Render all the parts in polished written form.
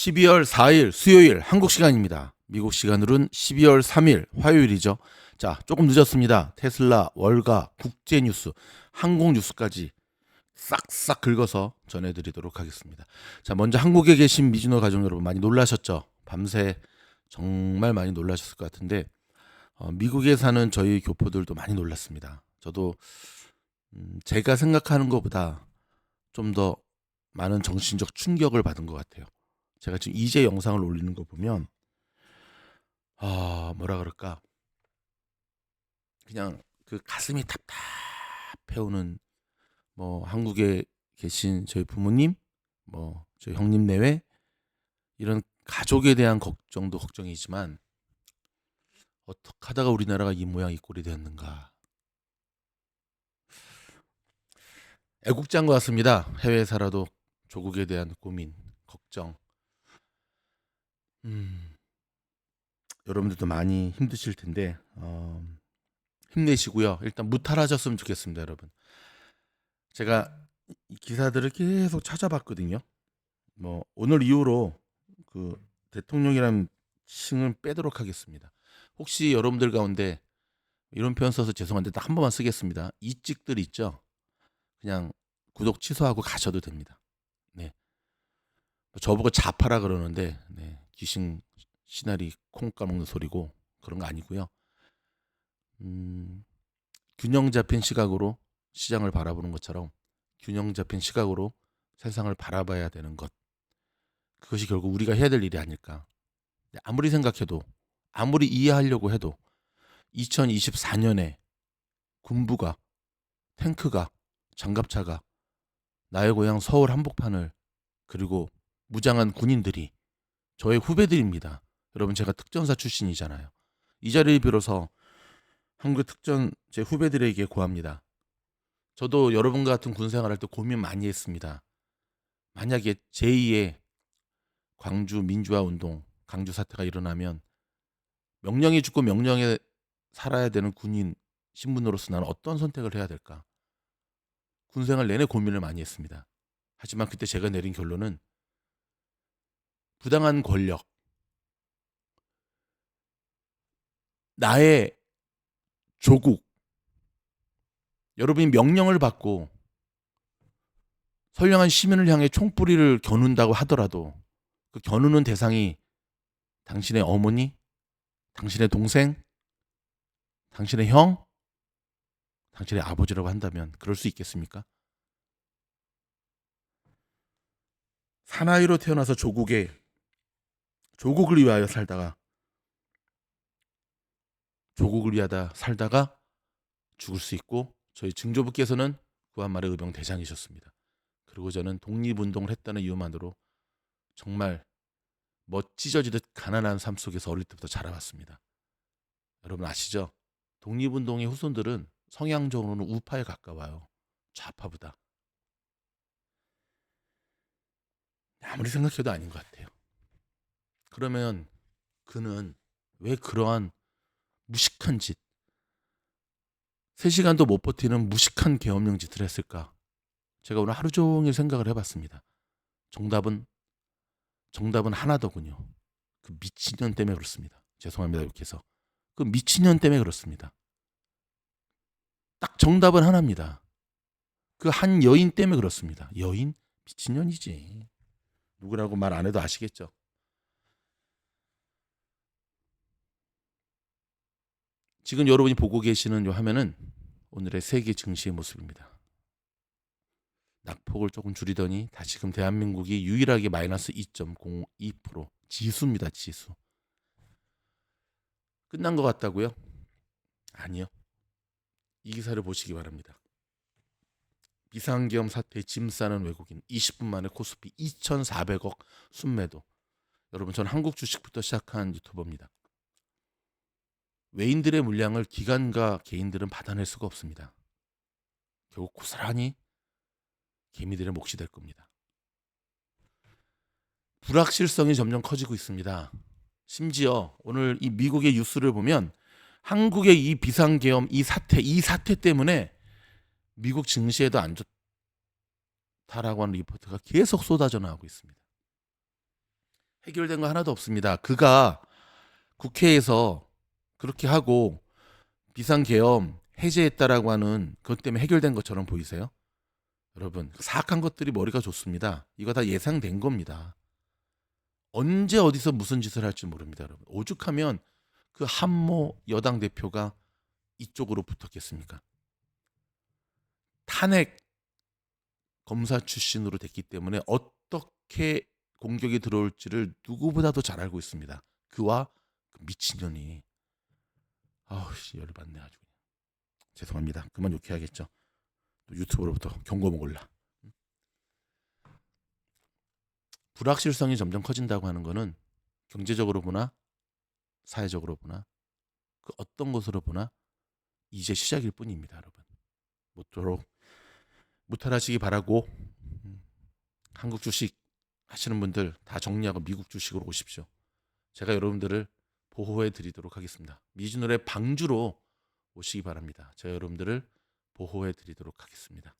12월 4일 수요일 한국 시간입니다. 미국 시간으로는 12월 3일 화요일이죠. 자, 조금 늦었습니다. 테슬라, 월가, 국제뉴스, 항공뉴스까지 싹싹 긁어서 전해드리도록 하겠습니다. 자, 먼저 한국에 계신 미즈노 가족 여러분 많이 놀라셨죠? 밤새 정말 많이 놀라셨을 것 같은데 미국에 사는 저희 교포들도 많이 놀랐습니다. 저도 제가 생각하는 것보다 좀 더 많은 정신적 충격을 받은 것 같아요. 제가 지금 이제 영상을 올리는 거 보면 뭐라 그럴까, 그냥 그 가슴이 답답해오는, 뭐 한국에 계신 저희 부모님, 뭐 저희 형님 내외 이런 가족에 대한 걱정도 걱정이지만 어떻게 하다가 우리나라가 이 모양 이 꼴이 되었는가. 애국자인 것 같습니다. 해외에 살아도 조국에 대한 고민, 걱정. 여러분들도 많이 힘드실 텐데 힘내시고요. 일단 무탈하셨으면 좋겠습니다, 여러분. 제가 이 기사들을 계속 찾아봤거든요. 뭐 오늘 이후로 그 대통령이라는 칭을 빼도록 하겠습니다. 혹시 여러분들 가운데 이런 표현 써서 죄송한데 딱 한 번만 쓰겠습니다. 이찍들 있죠? 그냥 구독 취소하고 가셔도 됩니다. 네. 저보고 자파라 그러는데 귀신 시나리 콩 까먹는 소리고 그런 거 아니고요. 균형 잡힌 시각으로 시장을 바라보는 것처럼 균형 잡힌 시각으로 세상을 바라봐야 되는 것. 그것이 결국 우리가 해야 될 일이 아닐까. 아무리 생각해도, 아무리 이해하려고 해도 2024년에 군부가, 탱크가, 장갑차가 나의 고향 서울 한복판을, 그리고 무장한 군인들이 저의 후배들입니다. 여러분, 제가 특전사 출신이잖아요. 이 자리를 빌어서 한국 특전 제 후배들에게 고합니다. 저도 여러분과 같은 군 생활할 때 고민 많이 했습니다. 만약에 제2의 광주 민주화 운동, 강주 사태가 일어나면 명령이 죽고 명령에 살아야 되는 군인 신분으로서 나는 어떤 선택을 해야 될까? 군 생활 내내 고민을 많이 했습니다. 하지만 그때 제가 내린 결론은 부당한 권력, 나의 조국, 여러분이 명령을 받고 선량한 시민을 향해 총뿌리를 겨눈다고 하더라도 그 겨누는 대상이 당신의 어머니, 당신의 동생, 당신의 형, 당신의 아버지라고 한다면 그럴 수 있겠습니까? 사나이로 태어나서 조국을 위하여 살다가, 조국을 위하다 살다가 죽을 수 있고, 저희 증조부께서는 구한말의 의병 대장이셨습니다. 그리고 저는 독립운동을 했다는 이유만으로 정말 찢어지듯 가난한 삶 속에서 어릴 때부터 자라왔습니다. 여러분 아시죠? 독립운동의 후손들은 성향적으로는 우파에 가까워요. 좌파보다. 아무리 생각해도 아닌 것 같아요. 그러면 그는 왜 그러한 무식한 짓, 3시간도 못 버티는 무식한 계엄령 짓을 했을까? 제가 오늘 하루 종일 생각을 해봤습니다. 정답은 하나더군요. 그 미친년 때문에 그렇습니다. 죄송합니다, 욕해서. 그 미친년 때문에 그렇습니다. 딱 정답은 하나입니다. 그 한 여인 때문에 그렇습니다. 여인? 미친년이지. 누구라고 말 안 해도 아시겠죠? 지금 여러분이 보고 계시는 이 화면은 오늘의 세계 증시의 모습입니다. 낙폭을 조금 줄이더니 다시금 대한민국이 유일하게 마이너스 2.02% 지수입니다. 지수. 끝난 것 같다고요? 아니요. 이 기사를 보시기 바랍니다. 비상계엄 사태에 짐 싸는 외국인 20분 만에 코스피 2,400억 순매도. 여러분, 전 한국 주식부터 시작한 유튜버입니다. 외인들의 물량을 기관과 개인들은 받아낼 수가 없습니다. 결국 고스란히 개미들의 몫이 될 겁니다. 불확실성이 점점 커지고 있습니다. 심지어 오늘 이 미국의 뉴스를 보면 한국의 이 비상계엄 이 사태 때문에 미국 증시에도 안 좋다라고 하는 리포트가 계속 쏟아져 나오고 있습니다. 해결된 거 하나도 없습니다. 그가 국회에서 그렇게 하고 비상계엄 해제했다라고 하는 그것 때문에 해결된 것처럼 보이세요? 여러분, 사악한 것들이 머리가 좋습니다. 이거 다 예상된 겁니다. 언제 어디서 무슨 짓을 할지 모릅니다, 여러분. 오죽하면 그 한모 여당 대표가 이쪽으로 붙었겠습니까? 탄핵 검사 출신으로 됐기 때문에 어떻게 공격이 들어올지를 누구보다도 잘 알고 있습니다. 그와 그 미친년이. 아우 씨, 열받네 아주. 죄송합니다. 그만 욕해야겠죠. 또 유튜브로부터 경고 먹을라. 불확실성이 점점 커진다고 하는 거는 경제적으로 보나 사회적으로 보나 그 어떤 것으로 보나 이제 시작일 뿐입니다, 여러분. 모쪼록 무탈하시기 바라고, 한국 주식 하시는 분들 다 정리하고 미국 주식으로 오십시오. 제가 여러분들을 보호해 드리도록 하겠습니다. 미주노래 방주로 오시기 바랍니다. 제가 여러분들을 보호해 드리도록 하겠습니다.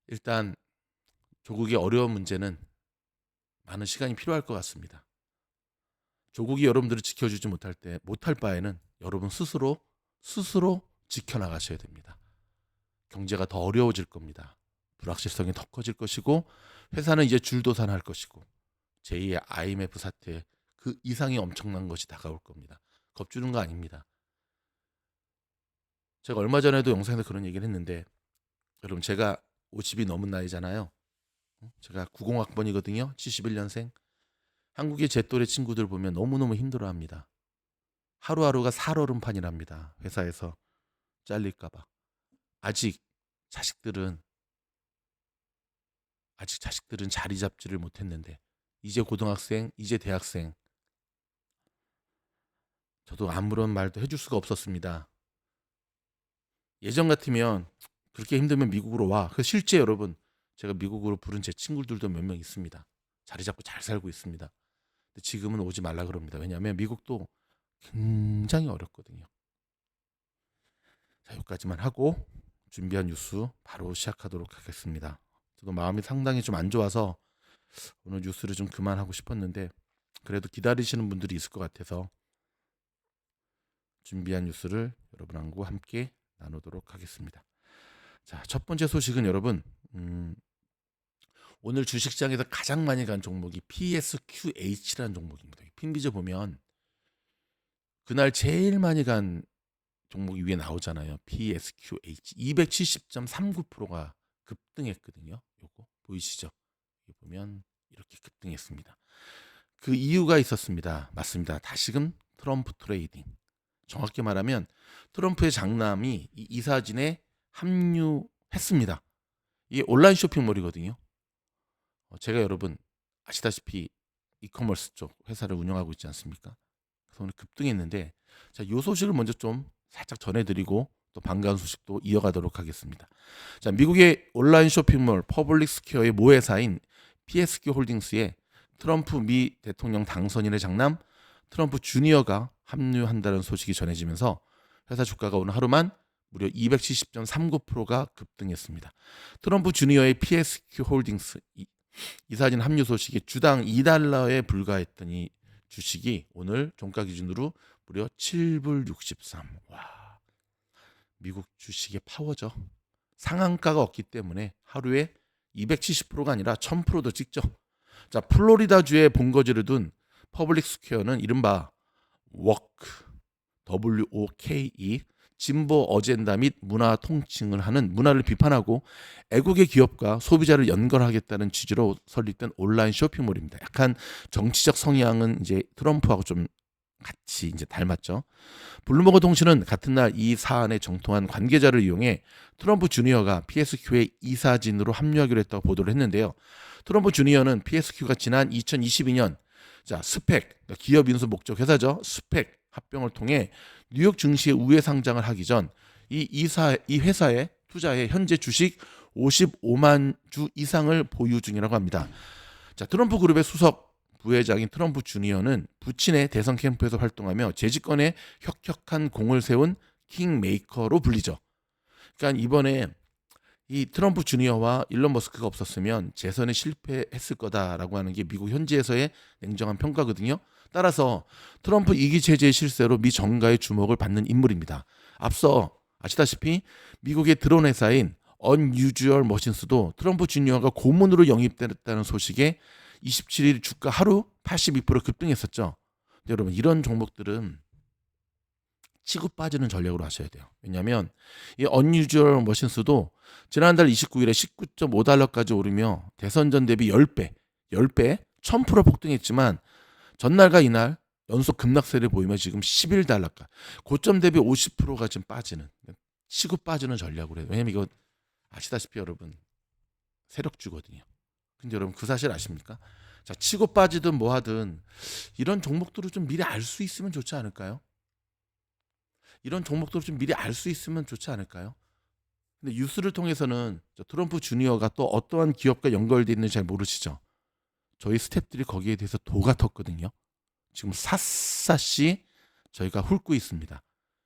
일단 조국의 어려운 문제는 많은 시간이 필요할 것 같습니다. 조국이 여러분들을 지켜주지 못할 바에는 여러분 스스로 지켜나가셔야 됩니다. 경제가 더 어려워질 겁니다. 불확실성이 더 커질 것이고 회사는 이제 줄도산할 것이고 제2의 IMF 사태 그 이상이 엄청난 것이 다가올 겁니다. 겁주는 거 아닙니다. 제가 얼마 전에도 영상에서 그런 얘기를 했는데 여러분 제가 50이 넘은 나이잖아요. 제가 90학번이거든요. 71년생. 한국의 제 또래 친구들 보면 너무너무 힘들어합니다. 하루하루가 살얼음판이랍니다. 회사에서 잘릴까 봐. 아직 자식들은 자리 잡지를 못했는데 이제 고등학생, 이제 대학생. 저도 아무런 말도 해줄 수가 없었습니다. 예전 같으면 그렇게 힘들면 미국으로 와. 그 실제 여러분 제가 미국으로 부른 제 친구들도 몇 명 있습니다. 자리 잡고 잘 살고 있습니다. 근데 지금은 오지 말라 그럽니다. 왜냐하면 미국도 굉장히 어렵거든요. 자, 여기까지만 하고 준비한 뉴스 바로 시작하도록 하겠습니다. 저도 마음이 상당히 좀 안 좋아서 오늘 뉴스를 좀 그만하고 싶었는데 그래도 기다리시는 분들이 있을 것 같아서 준비한 뉴스를 여러분하고 함께 나누도록 하겠습니다. 자, 첫 번째 소식은 여러분 오늘 주식시장에서 가장 많이 간 종목이 PSQH라는 종목입니다. 핀비저 보면 그날 제일 많이 간 종목이 위에 나오잖아요. PSQH 270.39%가 급등했거든요. 요거 보이시죠? 여기 보면 이렇게 급등했습니다. 그 이유가 있었습니다. 맞습니다. 다시금 트럼프 트레이딩. 정확히 말하면 트럼프의 장남이 이 이사진에 합류했습니다. 이게 온라인 쇼핑몰이거든요. 제가 여러분 아시다시피 이커머스 쪽 회사를 운영하고 있지 않습니까? 그래서 오늘 급등했는데 자, 이 소식을 먼저 좀 살짝 전해드리고 또 반가운 소식도 이어가도록 하겠습니다. 자, 미국의 온라인 쇼핑몰 퍼블릭 스퀘어의 모회사인 PSQ 홀딩스에 트럼프 미 대통령 당선인의 장남 트럼프 주니어가 합류한다는 소식이 전해지면서 회사 주가가 오늘 하루만 무려 270.39%가 급등했습니다. 트럼프 주니어의 PSQ 홀딩스 이사진 합류 소식이 주당 $2에 불과했던 이 주식이 오늘 종가 기준으로 무려 7불 63. 와, 미국 주식의 파워죠. 상한가가 없기 때문에 하루에 270%가 아니라 1000%도 찍죠. 자, 플로리다주에 본거지를 둔 퍼블릭 스퀘어는 이른바 워크 WOKE 진보 어젠다 및 문화 통칭을 하는 문화를 비판하고 애국의 기업과 소비자를 연결하겠다는 취지로 설립된 온라인 쇼핑몰입니다. 약간 정치적 성향은 이제 트럼프하고 좀 같이 이제 닮았죠. 블룸버그 통신은 같은 날 이 사안에 정통한 관계자를 이용해 트럼프 주니어가 PSQ의 이사진으로 합류하기로 했다고 보도를 했는데요. 트럼프 주니어는 PSQ가 지난 2022년 자, 스펙, 기업 인수 목적 회사죠. 스펙 합병을 통해 뉴욕 증시에 우회 상장을 하기 전 이 회사에 투자해 현재 주식 55만 주 이상을 보유 중이라고 합니다. 자, 트럼프 그룹의 수석 부회장인 트럼프 주니어는 부친의 대선 캠프에서 활동하며 재집권에 혁혁한 공을 세운 킹메이커로 불리죠. 그러니까 이번에 이 트럼프 주니어와 일론 머스크가 없었으면 재선에 실패했을 거다라고 하는 게 미국 현지에서의 냉정한 평가거든요. 따라서 트럼프 2기 체제의 실세로 미 정가의 주목을 받는 인물입니다. 앞서 아시다시피 미국의 드론 회사인 Unusual Machines도 트럼프 주니어가 고문으로 영입됐다는 소식에 27일 주가 하루 82% 급등했었죠. 여러분, 이런 종목들은 치고 빠지는 전략으로 하셔야 돼요. 왜냐하면 이 Unusual Machines도 지난달 29일에 19.5달러까지 오르며 대선 전 대비 10배, 1000% 폭등했지만 전날과 이날 연속 급락세를 보이며 지금 11달러가, 고점 대비 50%가 지금 빠지는, 치고 빠지는 전략으로 해요. 왜냐면 이거 아시다시피 여러분 세력주거든요. 근데 여러분 그 사실 아십니까? 자, 치고 빠지든 뭐 하든 이런 종목들을 좀 미리 알 수 있으면 좋지 않을까요? 이런 종목들을 좀 미리 알 수 있으면 좋지 않을까요? 근데 뉴스를 통해서는 트럼프 주니어가 또 어떠한 기업과 연결되어 있는지 잘 모르시죠? 저희 스태프들이 거기에 대해서 도가 텄거든요. 지금 샅샅이 저희가 훑고 있습니다.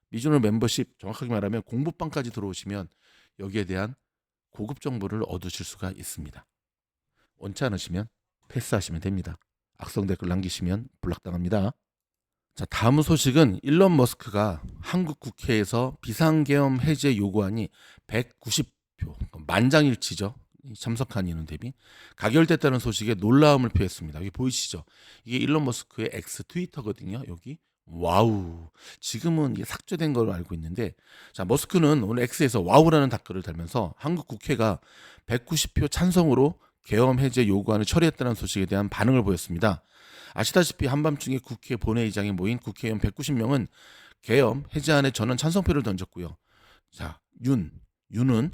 미주노 멤버십, 정확하게 말하면 공부방까지 들어오시면 여기에 대한 고급 정보를 얻으실 수가 있습니다. 원치 않으시면 패스하시면 됩니다. 악성 댓글 남기시면 블락당합니다. 자, 다음 소식은 일론 머스크가 한국 국회에서 비상계엄 해제 요구안이 190표, 만장일치죠. 참석한 인원 대비 가결됐다는 소식에 놀라움을 표했습니다. 여기 보이시죠? 이게 일론 머스크의 X 트위터거든요. 여기 와우. 지금은 이게 삭제된 걸로 알고 있는데, 자, 머스크는 오늘 X에서 와우라는 댓글을 달면서 한국 국회가 190표 찬성으로 계엄 해제 요구안을 처리했다는 소식에 대한 반응을 보였습니다. 아시다시피 한밤중에 국회 본회의장에 모인 국회의원 190명은 계엄 해제안에 전원 찬성표를 던졌고요. 자, 윤은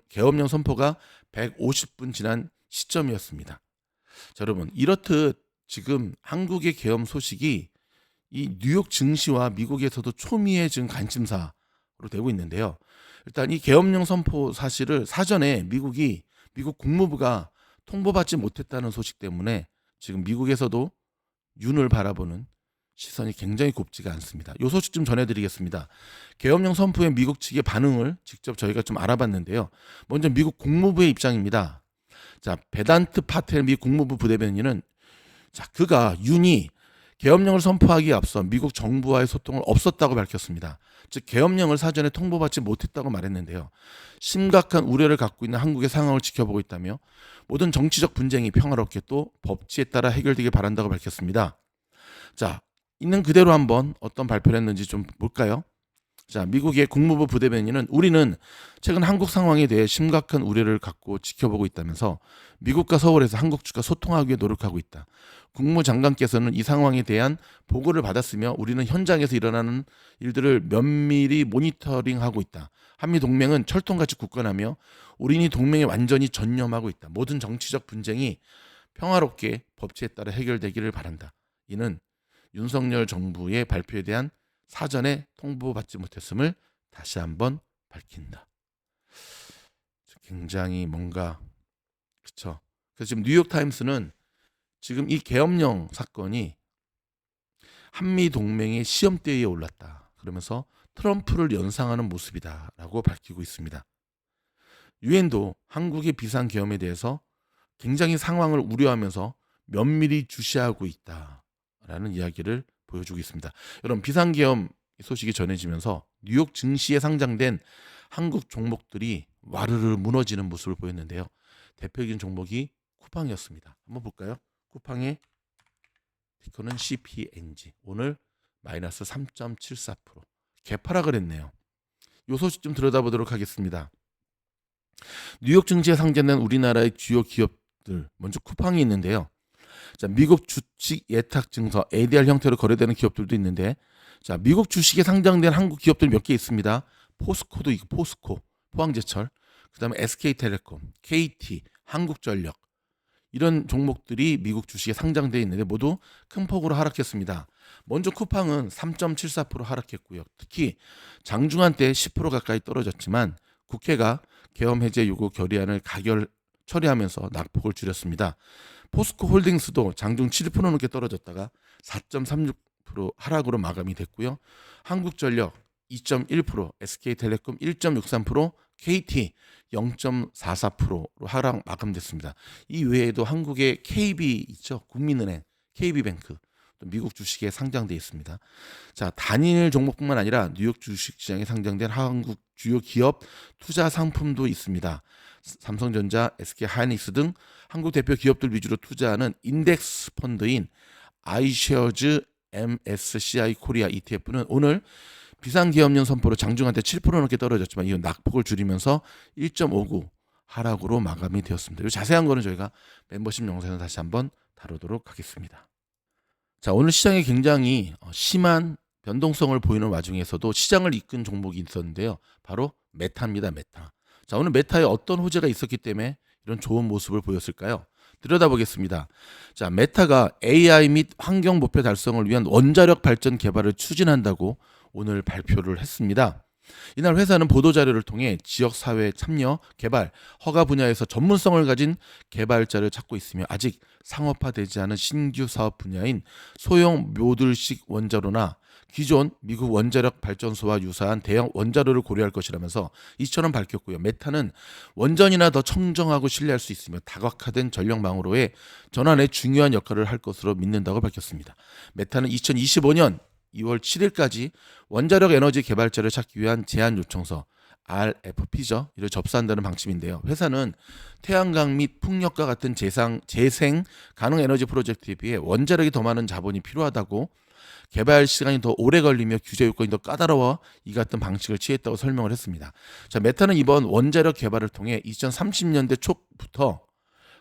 계엄령 선포가 150분 지난 시점이었습니다. 자, 여러분, 이렇듯 지금 한국의 계엄 소식이 이 뉴욕 증시와 미국에서도 초미의 지금 관심사로 되고 있는데요. 일단 이 계엄령 선포 사실을 사전에 미국 국무부가 통보받지 못했다는 소식 때문에 지금 미국에서도 윤을 바라보는 시선이 굉장히 곱지가 않습니다. 이 소식 좀 전해드리겠습니다. 계엄령 선포에 미국 측의 반응을 직접 저희가 좀 알아봤는데요. 먼저 미국 국무부의 입장입니다. 자, 베단트 파텔 미 국무부 부대변인은 그가 윤이 계엄령을 선포하기에 앞서 미국 정부와의 소통을 없었다고 밝혔습니다. 즉 계엄령을 사전에 통보받지 못했다고 말했는데요. 심각한 우려를 갖고 있는 한국의 상황을 지켜보고 있다며 모든 정치적 분쟁이 평화롭게 또 법치에 따라 해결되길 바란다고 밝혔습니다. 자, 있는 그대로 한번 어떤 발표를 했는지 좀 볼까요? 자, 미국의 국무부 부대변인은 우리는 최근 한국 상황에 대해 심각한 우려를 갖고 지켜보고 있다면서 미국과 서울에서 한국 측과 소통하기 위해 노력하고 있다. 국무장관께서는 이 상황에 대한 보고를 받았으며 우리는 현장에서 일어나는 일들을 면밀히 모니터링하고 있다. 한미 동맹은 철통같이 굳건하며 우리는 이 동맹에 완전히 전념하고 있다. 모든 정치적 분쟁이 평화롭게 법치에 따라 해결되기를 바란다. 이는 윤석열 정부의 발표에 대한 사전에 통보받지 못했음을 다시 한번 밝힌다. 굉장히 뭔가 그렇죠. 그래서 지금 뉴욕타임스는 지금 이 계엄령 사건이 한미 동맹의 시험대에 올랐다. 그러면서 트럼프를 연상하는 모습이다라고 밝히고 있습니다. 유엔도 한국의 비상계엄에 대해서 굉장히 상황을 우려하면서 면밀히 주시하고 있다라는 이야기를 보여주고 있습니다. 여러분, 비상계엄 소식이 전해지면서 뉴욕 증시에 상장된 한국 종목들이 와르르 무너지는 모습을 보였는데요. 대표적인 종목이 쿠팡이었습니다. 한번 볼까요? 쿠팡의 티커는 CPNG. 오늘 마이너스 3.74%. 개파락을 했네요. 이 소식 좀 들여다보도록 하겠습니다. 뉴욕 증시에 상장된 우리나라의 주요 기업들, 먼저 쿠팡이 있는데요. 자, 미국 주식 예탁 증서 ADR 형태로 거래되는 기업들도 있는데, 자, 미국 주식에 상장된 한국 기업들 몇 개 있습니다. 포스코도 있고, 포스코, 포항제철, 그다음에 SK텔레콤, KT, 한국전력, 이런 종목들이 미국 주식에 상장되어 있는데 모두 큰 폭으로 하락했습니다. 먼저 쿠팡은 3.74% 하락했고요. 특히 장중한 때 10% 가까이 떨어졌지만 국회가 계엄 해제 요구 결의안을 가결 처리하면서 낙폭을 줄였습니다. 포스코 홀딩스도 장중 7% 넘게 떨어졌다가 4.36% 하락으로 마감이 됐고요. 한국전력 2.1%, SK텔레콤 1.63%, KT 0.44%로 하락 마감됐습니다. 이 외에도 한국의 KB 있죠. 국민은행, KB뱅크, 또 미국 주식에 상장돼 있습니다. 자, 단일 종목뿐만 아니라 뉴욕 주식시장에 상장된 한국 주요 기업 투자 상품도 있습니다. 삼성전자, SK하이닉스 등 한국 대표 기업들 위주로 투자하는 인덱스 펀드인 아이쉐어즈 MSCI 코리아 ETF는 오늘 비상기업령 선포로 장중한테 7% 넘게 떨어졌지만 이후 낙폭을 줄이면서 1.59 하락으로 마감이 되었습니다. 이 자세한 거는 저희가 멤버십 영상에서 다시 한번 다루도록 하겠습니다. 자, 오늘 시장에 굉장히 심한 변동성을 보이는 와중에서도 시장을 이끈 종목이 있었는데요. 바로 메타입니다. 메타. 자, 오늘 메타에 어떤 호재가 있었기 때문에 이런 좋은 모습을 보였을까요? 들여다보겠습니다. 자, 메타가 AI 및 환경 목표 달성을 위한 원자력 발전 개발을 추진한다고 오늘 발표를 했습니다. 이날 회사는 보도자료를 통해 지역사회 참여, 개발, 허가 분야에서 전문성을 가진 개발자를 찾고 있으며 아직 상업화되지 않은 신규 사업 분야인 소형 모듈식 원자로나 기존 미국 원자력 발전소와 유사한 대형 원자로를 고려할 것이라면서 이처럼 밝혔고요. 메타는 원전이나 더 청정하고 신뢰할 수 있으며 다각화된 전력망으로의 전환에 중요한 역할을 할 것으로 믿는다고 밝혔습니다. 메타는 2025년 2월 7일까지 원자력 에너지 개발자를 찾기 위한 제안 요청서 RFP죠. 이를 접수한다는 방침인데요. 회사는 태양광 및 풍력과 같은 재생 가능 에너지 프로젝트에 비해 원자력이 더 많은 자본이 필요하다고 개발 시간이 더 오래 걸리며 규제 요건이 더 까다로워 이 같은 방식을 취했다고 설명을 했습니다. 자, 메타는 이번 원자력 개발을 통해 2030년대 초부터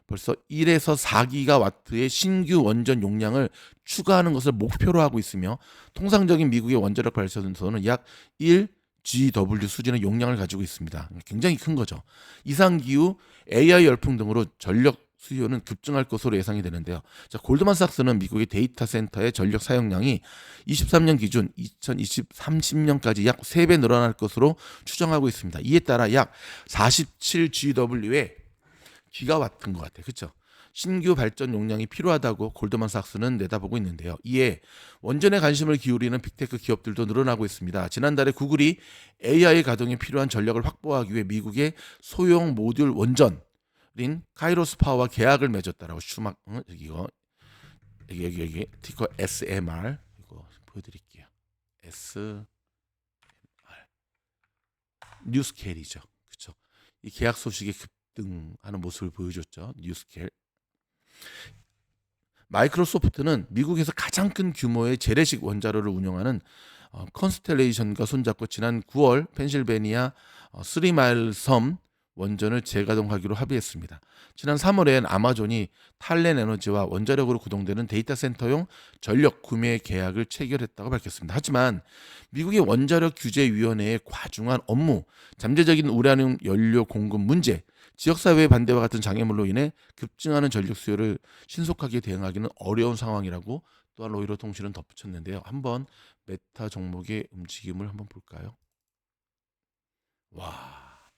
벌써 1에서 4기가와트의 신규 원전 용량을 추가하는 것을 목표로 하고 있으며 통상적인 미국의 원자력 발전소는 약 1GW 수준의 용량을 가지고 있습니다. 굉장히 큰 거죠. 이상기후, AI 열풍 등으로 전력 수요는 급증할 것으로 예상이 되는데요. 자, 골드만삭스는 미국의 데이터 센터의 전력 사용량이 23년 기준 2030년까지 약 3배 늘어날 것으로 추정하고 있습니다. 이에 따라 약 47GW의 기가와트인 것 같아요. 그렇죠? 신규 발전 용량이 필요하다고 골드만삭스는 내다보고 있는데요. 이에 원전에 관심을 기울이는 빅테크 기업들도 늘어나고 있습니다. 지난달에 구글이 AI 가동에 필요한 전력을 확보하기 위해 미국의 소형 모듈 원전인 카이로스 파워와 계약을 맺었다라고 여기 티커 SMR 이거 보여드릴게요. SMR 뉴스케일이죠. 그렇죠? 이 계약 소식에 급등하는 모습을 보여줬죠. 뉴스케일. 마이크로소프트는 미국에서 가장 큰 규모의 재래식 원자로를 운영하는 컨스텔레이션과 손잡고 지난 9월 펜실베니아 3마일 섬 원전을 재가동하기로 합의했습니다. 지난 3월엔 아마존이 탈렌 에너지와 원자력으로 구동되는 데이터 센터용 전력 구매 계약을 체결했다고 밝혔습니다. 하지만 미국의 원자력 규제위원회의 과중한 업무, 잠재적인 우라늄 연료 공급 문제, 지역사회의 반대와 같은 장애물로 인해 급증하는 전력 수요를 신속하게 대응하기는 어려운 상황이라고 또한 로이터 통신은 덧붙였는데요. 한번 메타 종목의 움직임을 한번 볼까요? 와,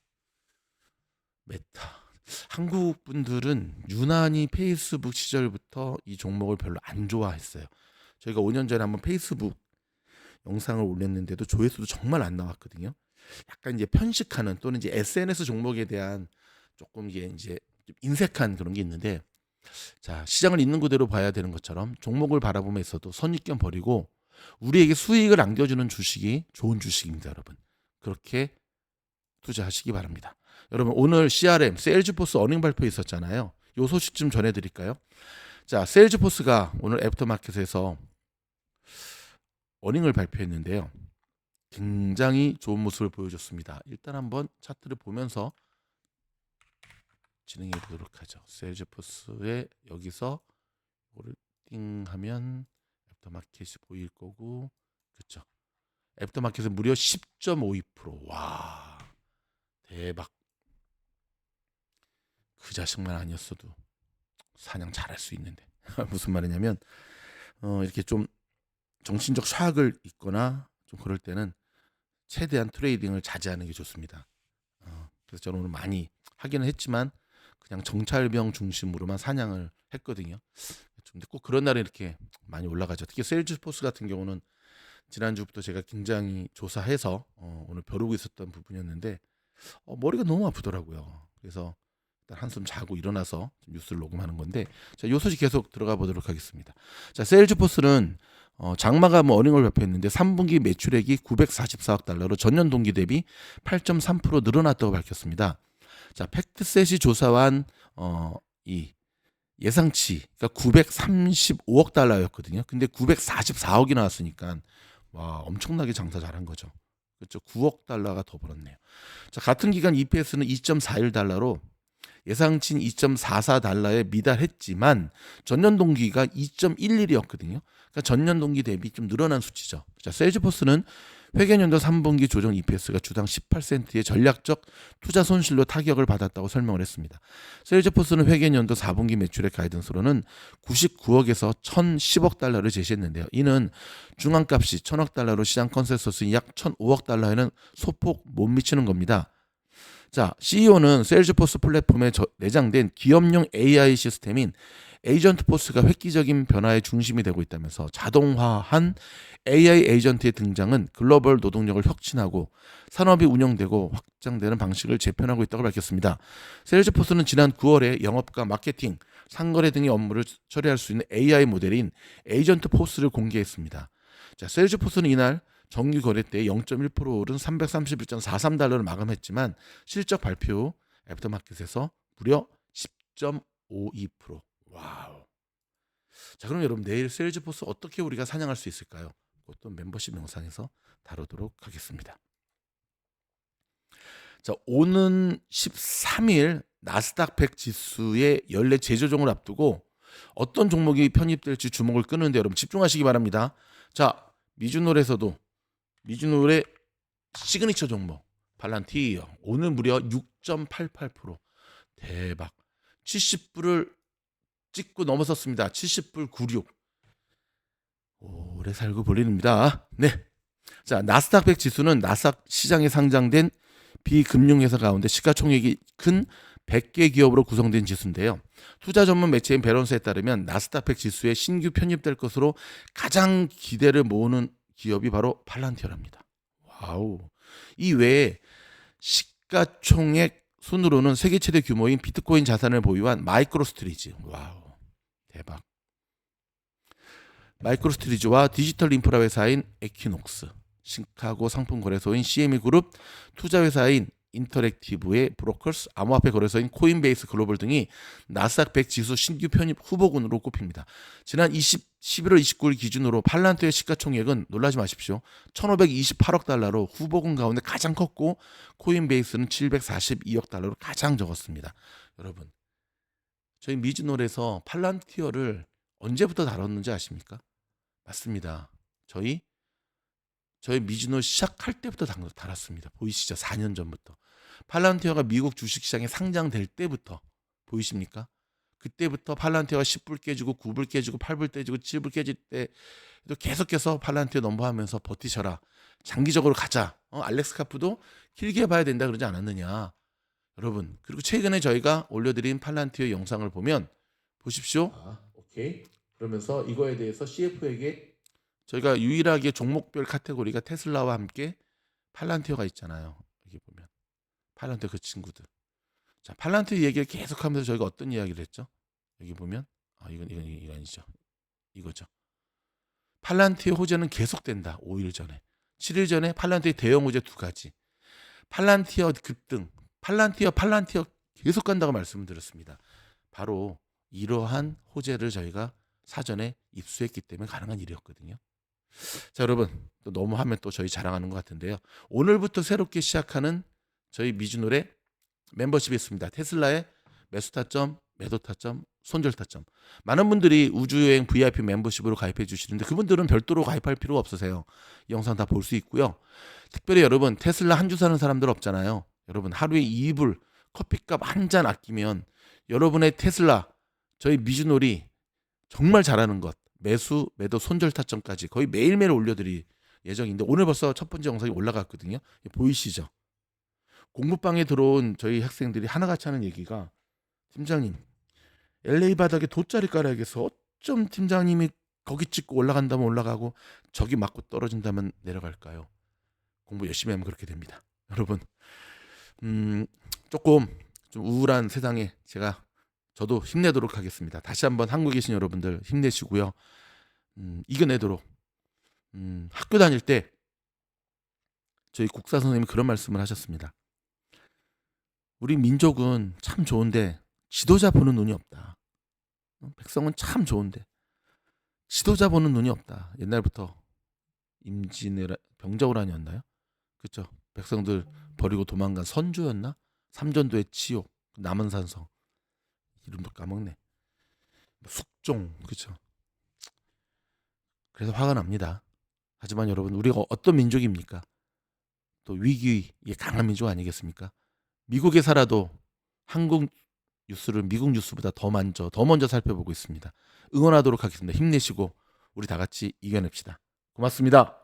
메타. 한국 분들은 유난히 페이스북 시절부터 이 종목을 별로 안 좋아했어요. 저희가 5년 전에 한번 페이스북 영상을 올렸는데도 조회수도 정말 안 나왔거든요. 약간 이제 편식하는 또는 이제 SNS 종목에 대한 조금 이제 좀 인색한 그런 게 있는데, 자, 시장을 있는 그대로 봐야 되는 것처럼 종목을 바라보며 있어도 선입견 버리고 우리에게 수익을 안겨주는 주식이 좋은 주식입니다, 여러분. 그렇게 투자하시기 바랍니다. 여러분, 오늘 CRM 세일즈포스 어닝 발표 있었잖아요. 요 소식 좀 전해드릴까요? 자, 세일즈포스가 오늘 애프터마켓에서 어닝을 발표했는데요. 굉장히 좋은 모습을 보여줬습니다. 일단 한번 차트를 보면서 진행해 보도록 하죠. 세일즈포스에 여기서 이거를 띵하면 애프터마켓이 보일 거고, 그렇죠? 애프터마켓은 무려 10.52%. 와, 대박. 그 자식만 아니었어도 사냥 잘할 수 있는데 무슨 말이냐면 이렇게 좀 정신적 샤악을 입거나 좀 그럴 때는 최대한 트레이딩을 자제하는 게 좋습니다. 그래서 저는 오늘 많이 하기는 했지만 그냥 정찰병 중심으로만 사냥을 했거든요. 근데 꼭 그런 날에 이렇게 많이 올라가죠. 특히 세일즈포스 같은 경우는 지난주부터 제가 굉장히 조사해서 오늘 벼르고 있었던 부분이었는데 머리가 너무 아프더라고요. 그래서 일단 한숨 자고 일어나서 뉴스를 녹음하는 건데, 자, 요 소식 계속 들어가 보도록 하겠습니다. 자, 세일즈포스는 장마가 뭐 어닝을 발표했는데 3분기 매출액이 944억 달러로 전년 동기 대비 8.3% 늘어났다고 밝혔습니다. 자, 팩트셋이 조사한 이 예상치, 그러니까 935억 달러였거든요. 근데 944억이 나왔으니까 와, 엄청나게 장사 잘한 거죠. 그렇죠. 9억 달러가 더 벌었네요. 자, 같은 기간 EPS는 2.41달러로 예상치인 2.44달러에 미달했지만 전년 동기가 2.11이었거든요. 그러니까 전년 동기 대비 좀 늘어난 수치죠. 자, 세일즈포스는 회계연도 3분기 조정 EPS가 주당 18센트의 전략적 투자 손실로 타격을 받았다고 설명을 했습니다. 세일즈포스는 회계연도 4분기 매출액 가이던스로는 99억에서 1,010억 달러를 제시했는데요. 이는 중앙값이 1,000억 달러로 시장 컨센서스인 약 1,005억 달러에는 소폭 못 미치는 겁니다. 자, CEO는 세일즈포스 플랫폼에 내장된 기업용 AI 시스템인 에이전트포스가 획기적인 변화의 중심이 되고 있다면서 자동화한 AI 에이전트의 등장은 글로벌 노동력을 혁신하고 산업이 운영되고 확장되는 방식을 재편하고 있다고 밝혔습니다. 세일즈포스는 지난 9월에 영업과 마케팅, 상거래 등의 업무를 처리할 수 있는 AI 모델인 에이전트포스를 공개했습니다. 자, 세일즈포스는 이날 정기 거래 때 0.1% 오른 331.43달러를 마감했지만 실적 발표 후 애프터마켓에서 무려 10.52%. 와우. 자, 그럼 여러분 내일 세일즈포스 어떻게 우리가 사냥할 수 있을까요? 그것도 멤버십 영상에서 다루도록 하겠습니다. 자, 오는 13일 나스닥 100 지수의 연례 재조정을 앞두고 어떤 종목이 편입될지 주목을 끄는데 여러분 집중하시기 바랍니다. 자, 미주노래 시그니처 종목 팔란티어 오늘 무려 6.88%. 대박. 70불을 찍고 넘어섰습니다. 70불 96. 오래 살고 볼 일입니다. 네. 자, 나스닥 100 지수는 나스닥 시장에 상장된 비금융회사 가운데 시가총액이 큰 100개 기업으로 구성된 지수인데요. 투자 전문 매체인 베런스에 따르면 나스닥 100 지수에 신규 편입될 것으로 가장 기대를 모으는 기업이 바로 팔란티어랍니다. 와우. 이 외에 시가총액 순으로는 세계 최대 규모인 비트코인 자산을 보유한 마이크로스트리지. 와우. 대박. 마이크로스트리지와 디지털 인프라 회사인 에퀴녹스, 시카고 상품 거래소인 CME 그룹, 투자 회사인 인터랙티브의 브로커스, 암호화폐 거래소인 코인베이스 글로벌 등이 나스닥 100 지수 신규 편입 후보군으로 꼽힙니다. 지난 11월 29일 기준으로 팔란티어의 시가총액은 놀라지 마십시오. 1,528억 달러로 후보군 가운데 가장 컸고 코인베이스는 742억 달러로 가장 적었습니다. 여러분, 저희 미즈놀에서 팔란티어를 언제부터 다뤘는지 아십니까? 맞습니다. 저희 미즈놀 시작할 때부터 달았습니다. 보이시죠? 4년 전부터. 팔란티어가 미국 주식시장에 상장될 때부터 보이십니까? 그때부터 팔란티어가 10불 깨지고 9불 깨지고 8불 깨지고 7불 깨질 때도 계속해서 팔란티어 넘버하면서 버티셔라. 장기적으로 가자. 알렉스 카프도 길게 봐야 된다 그러지 않았느냐. 여러분, 그리고 최근에 저희가 올려드린 팔란티어 영상을 보면 보십시오. 오케이. 그러면서 이거에 대해서 CF에게 저희가 유일하게 종목별 카테고리가 테슬라와 함께 팔란티어가 있잖아요. 여기 보면 팔란티어 그 친구들. 자, 팔란티어 얘기를 계속하면서 저희가 어떤 이야기를 했죠? 여기 보면 이건 아니죠. 이거죠. 팔란티어 호재는 계속된다. 5일 전에, 7일 전에 팔란티어 대형 호재 2가지. 팔란티어 급등, 팔란티어 계속 간다고 말씀을 드렸습니다. 바로 이러한 호재를 저희가 사전에 입수했기 때문에 가능한 일이었거든요. 자, 여러분, 또 너무 하면 또 저희 자랑하는 것 같은데요. 오늘부터 새롭게 시작하는 저희 미주놀의 멤버십이 있습니다. 테슬라의 매수 타점, 매도 타점, 손절 타점. 많은 분들이 우주여행 VIP 멤버십으로 가입해 주시는데 그분들은 별도로 가입할 필요가 없으세요. 이 영상 다 볼 수 있고요. 특별히 여러분 테슬라 한 주 사는 사람들 없잖아요. 여러분 하루에 2불 커피값 한 잔 아끼면 여러분의 테슬라 저희 미주놀이 정말 잘하는 것 매수, 매도, 손절 타점까지 거의 매일매일 올려드릴 예정인데 오늘 벌써 첫 번째 영상이 올라갔거든요. 보이시죠? 공부방에 들어온 저희 학생들이 하나같이 하는 얘기가 팀장님 LA 바닥에 돗자리 깔아야겠어. 어쩜 팀장님이 거기 찍고 올라간다면 올라가고 저기 맞고 떨어진다면 내려갈까요? 공부 열심히 하면 그렇게 됩니다. 여러분 조금 좀 우울한 세상에 저도 힘내도록 하겠습니다. 다시 한번 한국에 계신 여러분들 힘내시고요. 이겨내도록. 학교 다닐 때 저희 국사 선생님이 그런 말씀을 하셨습니다. 우리 민족은 참 좋은데 지도자 보는 눈이 없다. 백성은 참 좋은데 지도자 보는 눈이 없다. 옛날부터 병자호란이었나요? 그렇죠. 백성들 버리고 도망간 선조였나? 삼전도의 치욕, 남은산성, 이름도 까먹네. 숙종, 그렇죠. 그래서 화가 납니다. 하지만 여러분, 우리가 어떤 민족입니까? 또 위기에 강한 민족 아니겠습니까? 미국에 살아도 한국 뉴스를 미국 뉴스보다 더 먼저 살펴보고 있습니다. 응원하도록 하겠습니다. 힘내시고 우리 다 같이 이겨냅시다. 고맙습니다.